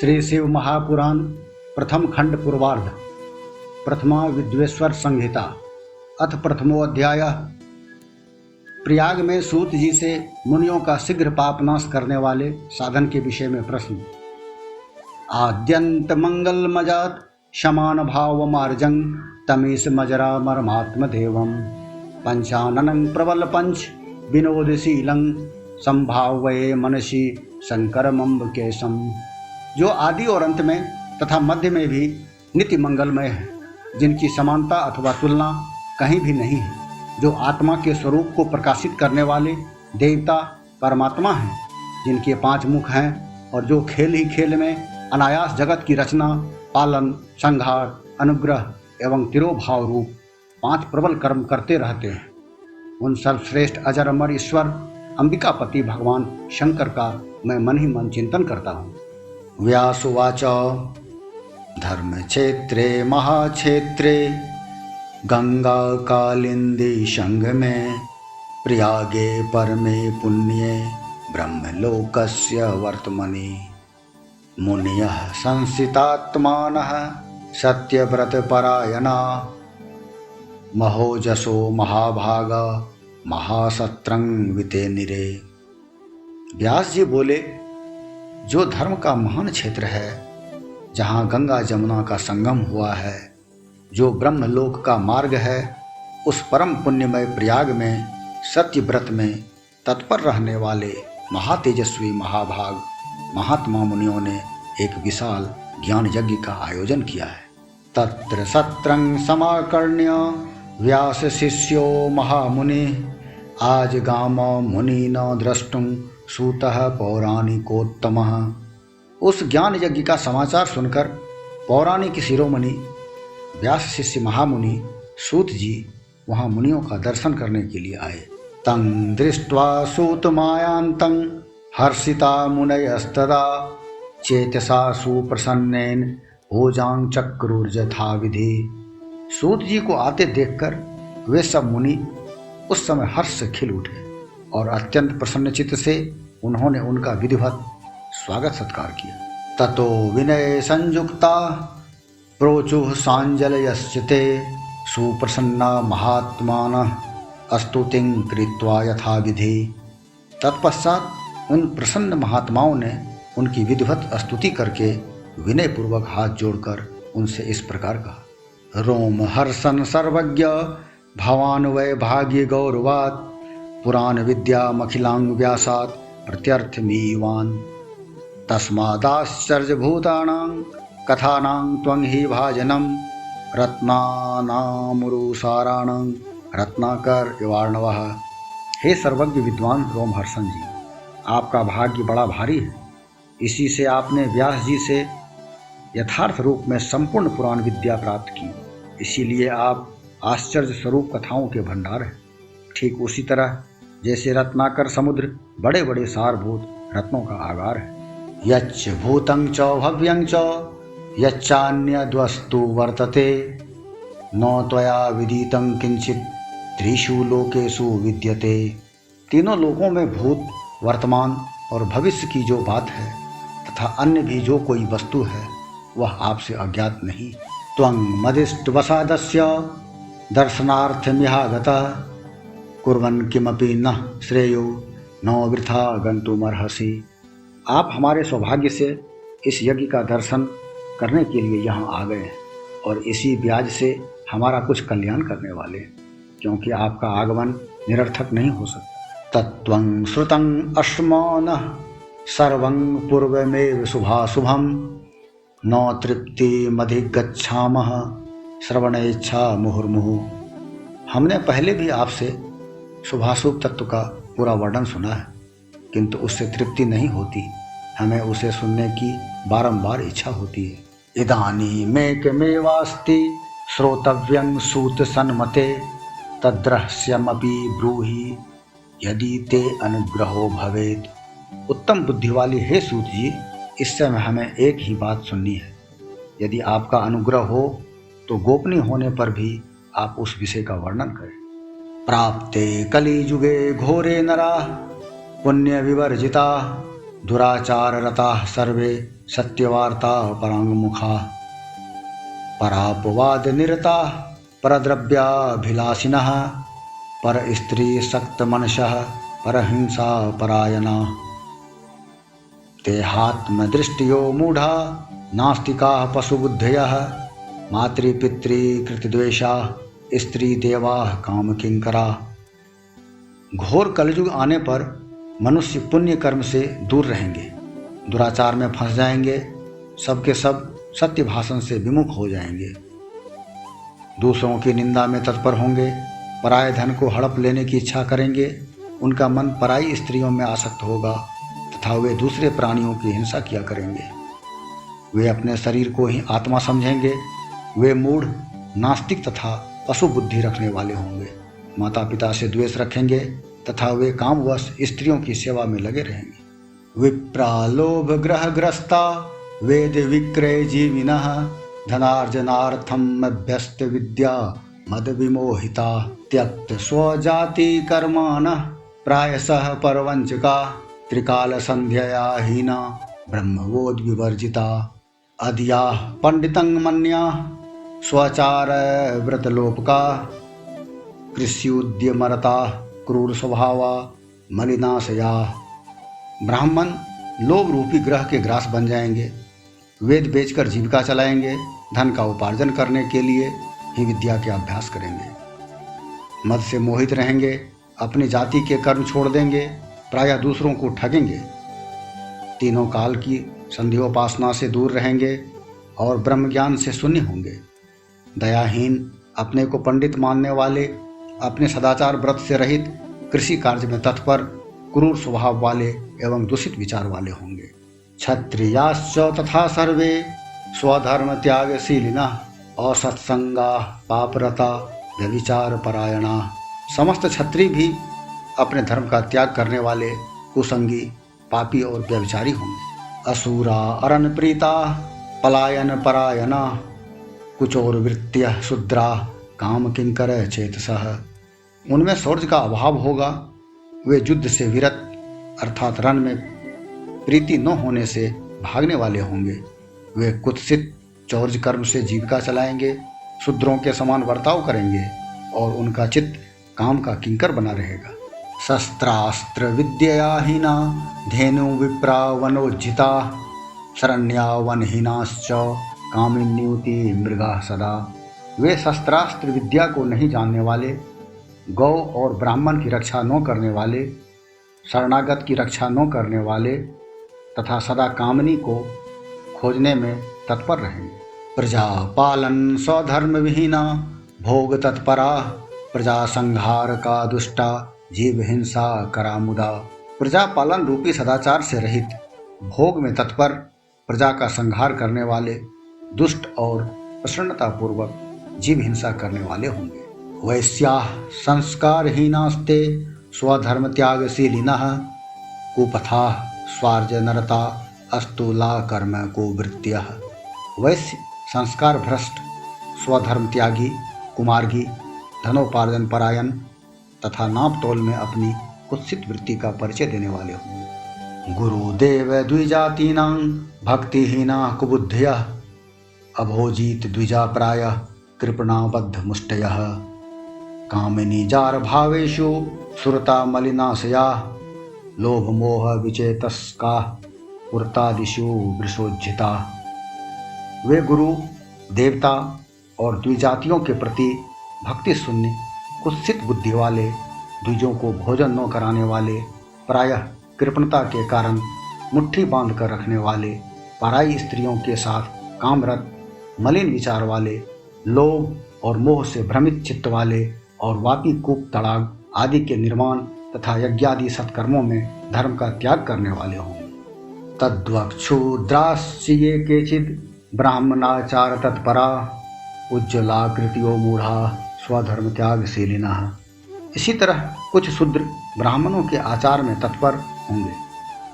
श्री शिव महापुराण प्रथम खंड पूर्वार्ध प्रथमा विद्वेश्वर संहिता अथ प्रथमोऽध्याय। प्रयाग में सूत जी से मुनियों का शीघ्र पापनाश करने वाले साधन के विषय में प्रश्न। आद्यंत मंगल मजात शमान भाव मार्जं तमीस मजरा मर्मात्म देवम पंचाननं प्रबल पंच विनोदशीलं संभावये मनसी शंकर मम्ब केशम। जो आदि और अंत में तथा मध्य में भी नित्य मंगलमय है, जिनकी समानता अथवा तुलना कहीं भी नहीं है, जो आत्मा के स्वरूप को प्रकाशित करने वाले देवता परमात्मा हैं, जिनके 5 मुख हैं और जो खेल ही खेल में अनायास जगत की रचना, पालन, संहार, अनुग्रह एवं तिरोभाव रूप 5 प्रबल कर्म करते रहते हैं, उन सर्वश्रेष्ठ अजर अमर ईश्वर अंबिकापति भगवान शंकर का मैं मन ही मन चिंतन करता हूँ। व्यासुवाच धर्म क्षेत्रे महाक्षेत्रे गंगा कालिंदी संगमे प्रयागे परमे पुण्ये ब्रह्मलोकस्य वर्तमनि मुनयः संसितात्मानः सत्यव्रतपरायणा महोजसो महाभागा महासत्रं वितेनिरे। व्यास जी बोले, जो धर्म का महान क्षेत्र है, जहाँ गंगा जमुना का संगम हुआ है, जो ब्रह्मलोक का मार्ग है, उस परम पुण्यमय प्रयाग में सत्य व्रत में तत्पर रहने वाले महातेजस्वी महाभाग महात्मा मुनियों ने एक विशाल ज्ञान यज्ञ का आयोजन किया है। तत्र सत्रं समाकर्ण्य व्यास शिष्यो महामुनि आज गाम मुनि न द्रष्टुं सूतः पौराणिकोत्तमः। उस ज्ञान यज्ञ का समाचार सुनकर पौराणिक शिरोमणि व्यास शिष्य महामुनि सूत जी वहाँ मुनियों का दर्शन करने के लिए आए। तं दृष्ट्वा सूत मायांतं हर्षिता मुनयस्तदा चेतसा सुप्रसन्नेन भोजां चक्रुर्यथा विधि। सूत जी को आते देखकर वे सब मुनि उस समय हर्ष से खिल उठे और अत्यंत प्रसन्नचित्त से उन्होंने उनका विधिवत स्वागत सत्कार किया। ततो विनय संयुक्ता प्रोचुः सांजलयश्चिते सुप्रसन्ना महात्मानः स्तुतिं कृत्वा यथा विधि। तत्पश्चात उन प्रसन्न महात्माओं ने उनकी विधिवत स्तुति करके विनयपूर्वक हाथ जोड़कर उनसे इस प्रकार कहा। रोम हर्षन सर्वज्ञ भवान वै भाग्य गौरवात् पुराण विद्या मखिलांग व्यासात् प्रत्यर्थमीवान् तस्मादाश्चर्य भूतानां कथानां त्वं हि भाजनं रत्नानामुरुसाराणां रत्नाकर इवार्णवः। हे सर्वज्ञ विद्वान रोमहर्षण जी, आपका भाग्य बड़ा भारी है। इसी से आपने व्यास जी से यथार्थ रूप में संपूर्ण पुराण विद्या प्राप्त की, इसीलिए आप आश्चर्य स्वरूप कथाओं के भंडार हैं। ठीक उसी तरह जैसे रत्नाकर समुद्र बड़े बड़े सारभूत रत्नों का आगार है। यच्च भूतं च भव्यं च यच्चान्यद्वस्तु वर्तते न त्वया विदितं किंचित त्रिषु लोकेषु विद्यते। तीनों लोकों में भूत, वर्तमान और भविष्य की जो बात है तथा अन्य भी जो कोई वस्तु है, वह आपसे अज्ञात नहीं। त्वं मदिष्टवसादस्य दर्शनार्थमिहागतः कुर्वन् किमपि न श्रेयो न वृथा गन्तुमर्हसि। आप हमारे सौभाग्य से इस यज्ञ का दर्शन करने के लिए यहाँ आ गए हैं और इसी ब्याज से हमारा कुछ कल्याण करने वाले हैं, क्योंकि आपका आगमन निरर्थक नहीं हो सकता। तत्त्वं श्रुतं अस्मानः सर्वं पूर्वमेव शुभाशुभं न तृप्तिमधिगच्छामः श्रवणेच्छा मुहुर्मुहुः। हमने पहले भी आपसे शुभाशुभ तत्व का पूरा वर्णन सुना है, किंतु उससे तृप्ति नहीं होती, हमें उसे सुनने की बारंबार इच्छा होती है। इदानीमेकमेवास्ति श्रोतव्यं सूत सन्मते तद्रहस्यमपि ब्रूहि यदि ते अनुग्रहो भवेत्। उत्तम बुद्धि वाली हे सूत जी, इस समय हमें एक ही बात सुननी है। यदि आपका अनुग्रह हो तो गोपनीय होने पर भी आप उस विषय का वर्णन करें। प्राप्ते कलिजुगे घोरे नरा पुण्य विवर्जिता दुराचार रता सर्वे सत्यवार्ता परांगमुखा परापवाद निरता परद्रव्याभिलाषिनः पर स्त्री सक्त मनसः परहिंसा परायणा देहात्मदृष्टियो मूढ़ा नास्तिकाः पशुबुद्धयः मातृपितृकृतद्वेषा स्त्री देवाः कामकिंकरा। घोर कलयुग आने पर मनुष्य पुण्य कर्म से दूर रहेंगे, दुराचार में फंस जाएंगे, सबके सब सत्य भाषण से विमुख हो जाएंगे, दूसरों की निंदा में तत्पर होंगे, पराये धन को हड़प लेने की इच्छा करेंगे, उनका मन पराई स्त्रियों में आसक्त होगा तथा वे दूसरे प्राणियों की हिंसा किया करेंगे। वे अपने शरीर को ही आत्मा समझेंगे। वे मूढ़, नास्तिक तथा पशु बुद्धि रखने वाले होंगे, माता पिता से द्वेष रखेंगे तथा वे कामवश स्त्रियों की सेवा में लगे रहेंगे। विप्रालोभ ग्रहग्रस्ता वेद विक्रय जीविनः धनार्जनार्थम अभ्यस्त विद्या मद विमोहिता त्यक्त स्वजाति कर्माणः प्रायशः परवंचका त्रिकाल संध्या हीना ब्रह्मवोद विवर्जिता अधिया पंडितं मन्या स्वचार व्रतलोपका कृष्युद्यमरता क्रूर स्वभावा मलिनाशया। ब्राह्मण लोभ रूपी ग्रह के ग्रास बन जाएंगे, वेद बेचकर जीविका चलाएंगे, धन का उपार्जन करने के लिए ही विद्या के अभ्यास करेंगे, मद से मोहित रहेंगे, अपनी जाति के कर्म छोड़ देंगे, प्रायः दूसरों को ठगेंगे, तीनों काल की संध्योपासना से दूर रहेंगे और ब्रह्म ज्ञान से शून्य होंगे, दयाहीन, अपने को पंडित मानने वाले, अपने सदाचार व्रत से रहित, कृषि कार्य में तत्पर, क्रूर स्वभाव वाले एवं दूषित विचार वाले होंगे। क्षत्रियाश्च तथा सर्वे स्वधर्म त्यागशीलिनः असत्संगा पापरता व्यभिचार परायणा। समस्त क्षत्रिय भी अपने धर्म का त्याग करने वाले कुसंगी, पापी और व्यभिचारी होंगे। असूरा अरण्य प्रीता पलायन परायणा कुचोर वृत्तिय शूद्रा काम किंकर चेतसः। उनमें शौर्य का अभाव होगा, वे युद्ध से विरत अर्थात रण में प्रीति न होने से भागने वाले होंगे, वे कुत्सित चौर्य कर्म से जीविका चलाएंगे, शूद्रों के समान बर्ताव करेंगे और उनका चित्त काम का किंकर बना रहेगा। शस्त्रास्त्र विद्ययाहीना धेनु विप्रा वनोज्जिता शरण्या वनहीनाश्च कामिन्युति मृगा सदा। वे शस्त्रास्त्र विद्या को नहीं जानने वाले, गौ और ब्राह्मण की रक्षा न करने वाले, शरणागत की रक्षा न करने वाले तथा सदा कामनी को खोजने में तत्पर रहेंगे। प्रजा पालन स्वधर्म विहीना भोग तत्परा प्रजा संहार का दुष्टा जीव हिंसा करामुदा। प्रजा पालन रूपी सदाचार से रहित, भोग में तत्पर, प्रजा का संहार करने वाले, दुष्ट और प्रसन्नता पूर्वक जीव हिंसा करने वाले होंगे। वैश्याः संस्कारहीनास्ते स्वधर्म त्यागशीलिनः कुपथाः स्वार्जनरता अस्तूला कर्म कुवृत्त्यः। वैश्य संस्कार भ्रष्ट, स्वधर्म त्यागी, कुमार्गी, धनोपार्जन परायण तथा नाप तोल में अपनी कुत्सित वृत्ति का परिचय देने वाले होंगे। गुरुदेव द्विजातीनां भक्तिहीना कुबुद्धयः अभोजीत द्विजा प्रायः कृपणाबद्ध मुष्टयः कामिनी जार भावेषु सुरता मलिनाशया लोभ मोह विचेतस्का पुरतादिषु वृषोज्जिता। वे गुरु, देवता और द्विजातियों के प्रति भक्ति शून्य, कुत्सित बुद्धि वाले, द्विजों को भोजन न कराने वाले, प्रायः कृपणता के कारण मुट्ठी बांध कर रखने वाले, पराई स्त्रियों के साथ कामरत, मलिन विचार वाले, लोभ और मोह से भ्रमित चित्त वाले और वापी कूप तड़ाग आदि के निर्माण तथा यज्ञादि सत्कर्मों में धर्म का त्याग करने वाले होंगे। तद्वक्षुद्राश्च ये केचिद् ब्राह्मणाचार तत्परा उज्ज्वलाकृतियो मूढ़ा स्वधर्म त्यागशीलिनः। इसी तरह कुछ शूद्र ब्राह्मणों के आचार में तत्पर होंगे,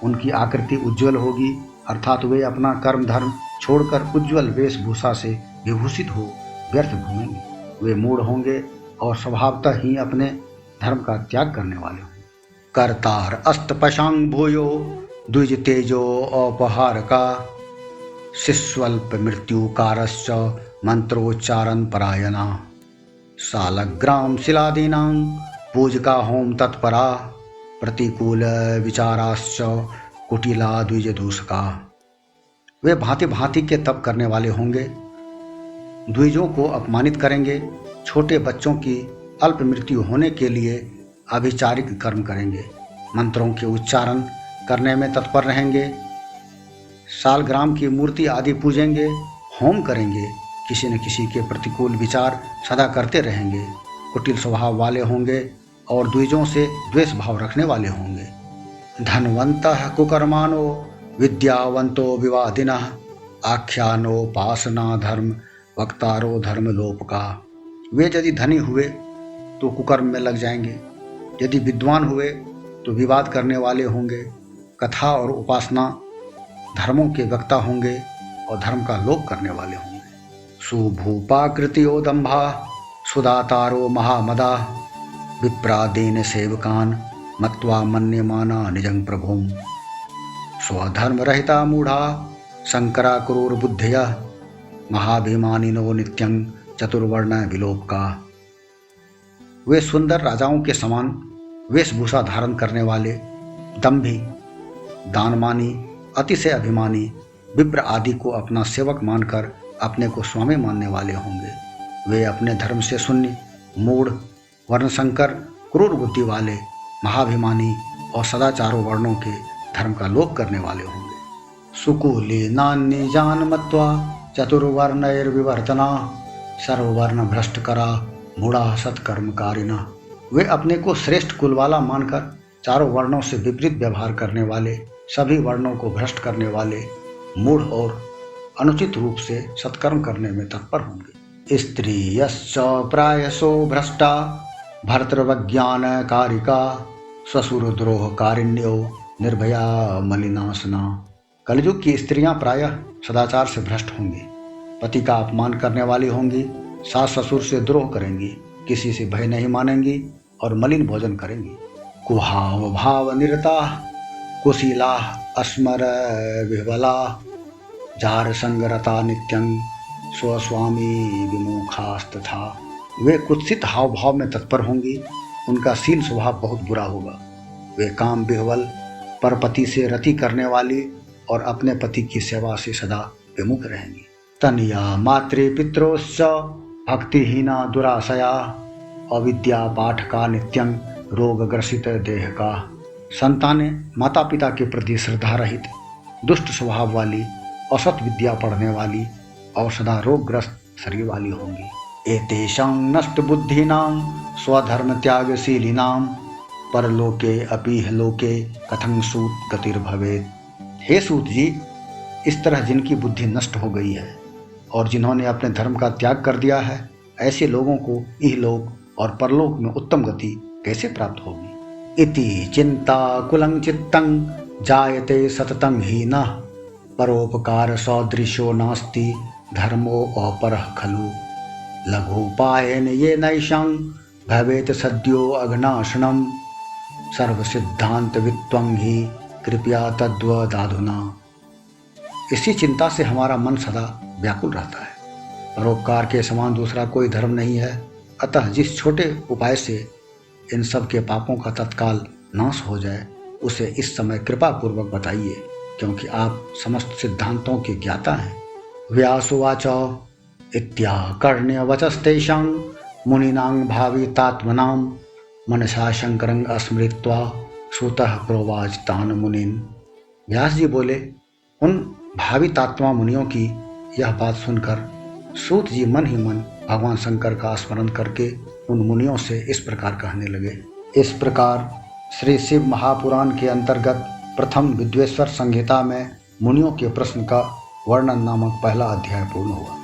उनकी आकृति उज्ज्वल होगी अर्थात वे अपना कर्म धर्म छोड़कर उज्ज्वल वेशभूषा से विभूषित हो व्यर्थ घूमेंगे। वे मूढ़ होंगे और स्वभावतः ही अपने धर्म का त्याग करने वाले होंगे। कर्तार अस्त पशांग भूयो द्विज तेजो अपहार का शिस्वल्प मृत्युकारश्च मंत्रोच्चारण परायणा सालग्राम शिलादीनां पूजका होम तत्परा प्रतिकूल विचाराश्च कुटिला द्विजदूषका। वे भांति भांति के तप करने वाले होंगे, द्विजों को अपमानित करेंगे, छोटे बच्चों की अल्प मृत्यु होने के लिए अभिचारिक कर्म करेंगे, मंत्रों के उच्चारण करने में तत्पर रहेंगे, सालग्राम की मूर्ति आदि पूजेंगे, होम करेंगे, किसी न किसी के प्रतिकूल विचार सदा करते रहेंगे, कुटिल स्वभाव वाले होंगे और द्विजों से द्वेष भाव रखने वाले होंगे। धनवंतः कुकर्माणो विद्यावंतो विवादिनः आख्यानोपासना धर्म वक्तारो धर्म लोपका। वे यदि धनी हुए तो कुकर्म में लग जाएंगे, यदि विद्वान हुए तो विवाद करने वाले होंगे, कथा और उपासना धर्मों के वक्ता होंगे और धर्म का लोप करने वाले होंगे। सुभूपाकृतियो दंभा सुदातारो महामदा विप्रादीन सेवकान मत्वा मन्यमाना निजं प्रभुम स्वधर्म रहिता मूढ़ा शंकरा क्रूर बुद्धिया महाभिमानिनो नित्यं चतुर्वर्ण विलोप का। वे सुंदर राजाओं के समान वेशभूषा धारण करने वाले, दंभी, दानमानी, अतिशय अभिमानी, विप्र आदि को अपना सेवक मानकर अपने को स्वामी मानने वाले होंगे। वे अपने धर्म से शून्य, मूढ़, वर्णशंकर, क्रूर बुद्धि वाले, महाभिमानी और सदाचारों वर्णों के धर्म का लोप करने वाले होंगे। सुकूली नान्य जान मत्वा चतुर्वर्णैर्विवर्तना सर्ववर्ण भ्रष्ट करा मूढ़ा सत्कर्मकारिणा। वे अपने को श्रेष्ठ कुल वाला मानकर चारों वर्णों से विपरीत व्यवहार करने वाले, सभी वर्णों को भ्रष्ट करने वाले, मूढ़ और अनुचित रूप से सत्कर्म करने में तत्पर होंगे। स्त्रियश्च प्रायसो भ्रष्टा भर्तृवज्ञान कारिका स्वसुरद्रोह कारिण्यो निर्भया मलिनासना। कलयुग की स्त्रियां प्रायः सदाचार से भ्रष्ट होंगी, पति का अपमान करने वाली होंगी, सास ससुर से द्रोह करेंगी, किसी से भय नहीं मानेंगी और मलिन भोजन करेंगी। कुहाव भाव निरता कुशीला अस्मर विह्वला जार संगरता नित्यं स्वस्वामी विमुखास्तथा। वे कुत्सित हाव भाव में तत्पर होंगी, उनका शील स्वभाव बहुत बुरा होगा। वे काम विह्वल, परपति से रति करने वाली और अपने पति की सेवा से सदा विमुख रहेंगी। तनया मातृपित्रोश्च भक्तिहीना दुराशया अविद्या पाठ का नित्यं रोग ग्रसित देह का। संतानें माता पिता के प्रति श्रद्धा रहित, दुष्ट स्वभाव वाली, असत विद्या पढ़ने वाली और सदा रोगग्रस्त शरीर वाली होंगी। एतेषां नष्ट बुद्धिनां स्वधर्म त्यागशीलिनां परलोके अपीह लोके कथं सूत गतिर्भवेत्। हे सूत जी, इस तरह जिनकी बुद्धि नष्ट हो गई है और जिन्होंने अपने धर्म का त्याग कर दिया है, ऐसे लोगों को इहलोक और परलोक में उत्तम गति कैसे प्राप्त होगी। इति चिंता कुलं चित्तं जायते सततं हीनः परोपकार सदृशो नास्ति धर्मो अपरः खलु लघुपायेन ये नैषां भवेत सद्यो अघनाशनम् सर्वसिद्धांत वित्वं हि कृपया तद्वदाधुना। इसी चिंता से हमारा मन सदा व्याकुल रहता है। परोपकार के समान दूसरा कोई धर्म नहीं है, अतः जिस छोटे उपाय से इन सब के पापों का तत्काल नाश हो जाए, उसे इस समय कृपा पूर्वक बताइए, क्योंकि आप समस्त सिद्धांतों के ज्ञाता हैं। व्यासुवाच इत्याकर्ण्य वचस्तेषां मुनीनां भावितात्मनां मनसा शंकरं स्मृत्वा सूतः प्रोवाच तान् मुनीन्। व्यास जी बोले, उन भावितात्मा मुनियों की यह बात सुनकर सूत जी मन ही मन भगवान शंकर का स्मरण करके उन मुनियों से इस प्रकार कहने लगे। इस प्रकार श्री शिव महापुराण के अंतर्गत प्रथम विद्वेश्वर संहिता में मुनियों के प्रश्न का वर्णन नामक पहला अध्याय पूर्ण हुआ।